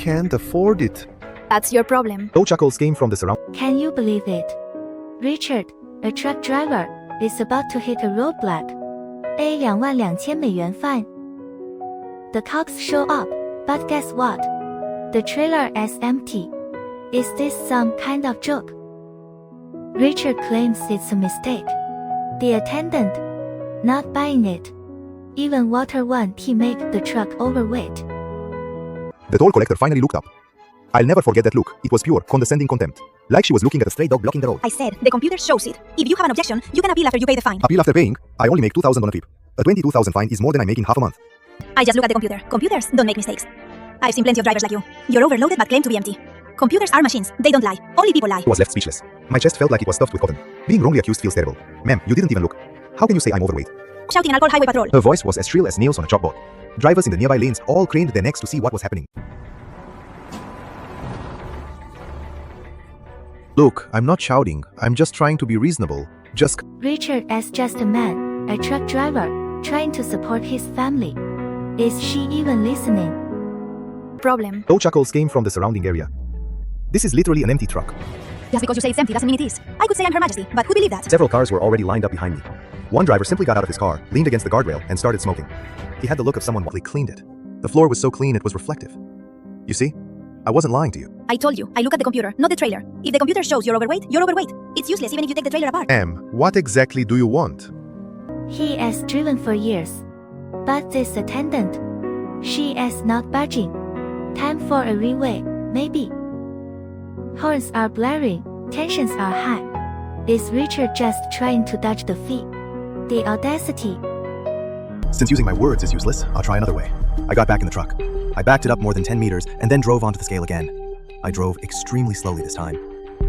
can't afford it. That's your problem. Low chuckles came from the surround. Can you believe it? Richard, a truck driver, is about to hit a roadblock. A $22,000 fine. The cops show up, but guess what? The trailer is empty. Is this some kind of joke? Richard claims it's a mistake. The attendant, not buying it. Even water want to make the truck overweight. The toll collector finally looked up. I'll never forget that look. It was pure, condescending contempt. Like she was looking at a stray dog blocking the road. I said, the computer shows it. If you have an objection, you can appeal after you pay the fine. Appeal after paying? I only make $2,000 on a trip. A $22,000 fine is more than I make in half a month. I just look at the computer. Computers don't make mistakes. I've seen plenty of drivers like you. You're overloaded but claim to be empty. Computers are machines. They don't lie. Only people lie. I was left speechless. My chest felt like it was stuffed with cotton. Being wrongly accused feels terrible. Ma'am, you didn't even look. How can you say I'm overweight? Shouting alcohol highway patrol. Her voice was as shrill as nails on a chalkboard. Drivers in the nearby lanes all craned their necks to see what was happening. Look, I'm not shouting. I'm just trying to be reasonable. Richard is just a man, a truck driver, trying to support his family. Is she even listening? Problem. Low chuckles came from the surrounding area. This is literally an empty truck. Just because you say it's empty doesn't mean it is. I could say I'm Her Majesty, but who believe that? Several cars were already lined up behind me. One driver simply got out of his car, leaned against the guardrail, and started smoking. He had the look of someone who cleaned it. The floor was so clean it was reflective. You see? I wasn't lying to you. I told you, I look at the computer, not the trailer. If the computer shows you're overweight, you're overweight. It's useless even if you take the trailer apart. What exactly do you want? He has driven for years. But this attendant, she is not budging. Time for a reweigh, maybe. Horns are blaring, tensions are high. Is Richard just trying to dodge the fee? The audacity. Since using my words is useless, I'll try another way. I got back in the truck. I backed it up more than 10 meters and then drove onto the scale again. I drove extremely slowly this time.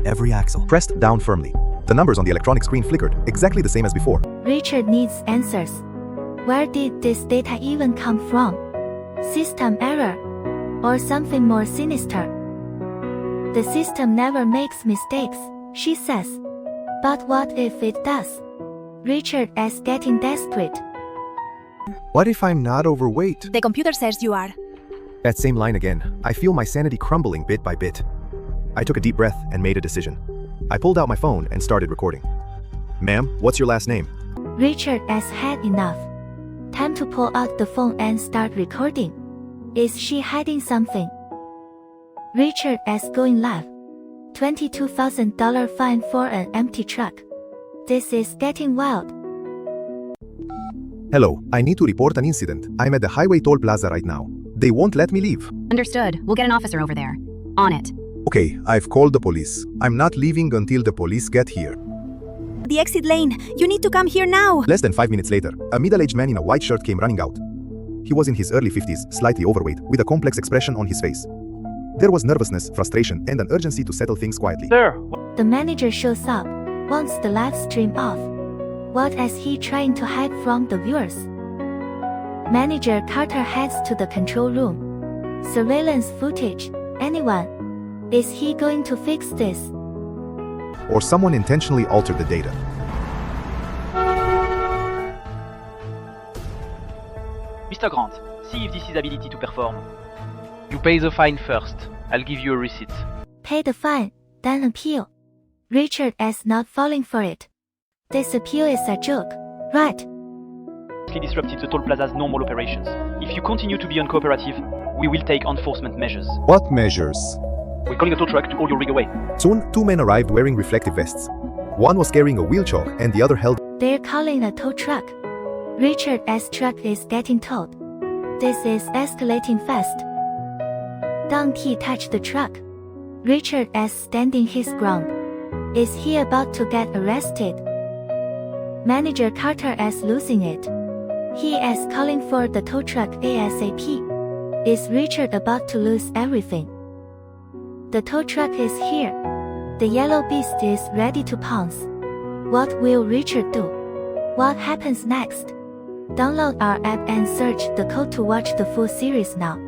Every axle pressed down firmly. The numbers on the electronic screen flickered, exactly the same as before. Richard needs answers. Where did this data even come from? System error? Or something more sinister? The system never makes mistakes, she says. But what if it does? Richard is getting desperate. What if I'm not overweight? The computer says you are. That same line again. I feel my sanity crumbling bit by bit. I took a deep breath and made a decision. I pulled out my phone and started recording. Ma'am, what's your last name? Richard has had enough. Time to pull out the phone and start recording. Is she hiding something? Richard is going live. $22,000 fine for an empty truck. This is getting wild. Hello, I need to report an incident. I'm at the highway toll plaza right now. They won't let me leave. Understood. We'll get an officer over there. On it. Okay, I've called the police. I'm not leaving until the police get here. The exit lane. You need to come here now. Less than 5 minutes later, a middle-aged man in a white shirt came running out. He was in his early 50s, slightly overweight, with a complex expression on his face. There was nervousness, frustration, and an urgency to settle things quietly. Sir, The manager shows up, wants the live stream off. What is he trying to hide from the viewers? Manager Carter heads to the control room. Surveillance footage. Anyone? Is he going to fix this? Or someone intentionally altered the data. Mr. Grant, see if this is ability to perform. You pay the fine first. I'll give you a receipt. Pay the fine, then appeal. Richard is not falling for it. This appeal is a joke, right? Disrupted the toll plaza's normal operations. If you continue to be uncooperative, we will take enforcement measures. What measures? We're calling a tow truck to haul your rig away. Soon, 2 men arrived wearing reflective vests. One was carrying a wheel chalk and the other held. They're calling a tow truck. Richard's truck is getting towed. This is escalating fast. Don't he touch the truck. Richard is standing his ground. Is he about to get arrested? Manager Carter is losing it. He is calling for the tow truck ASAP. Is Richard about to lose everything? The tow truck is here. The yellow beast is ready to pounce. What will Richard do? What happens next? Download our app and search the code to watch the full series now.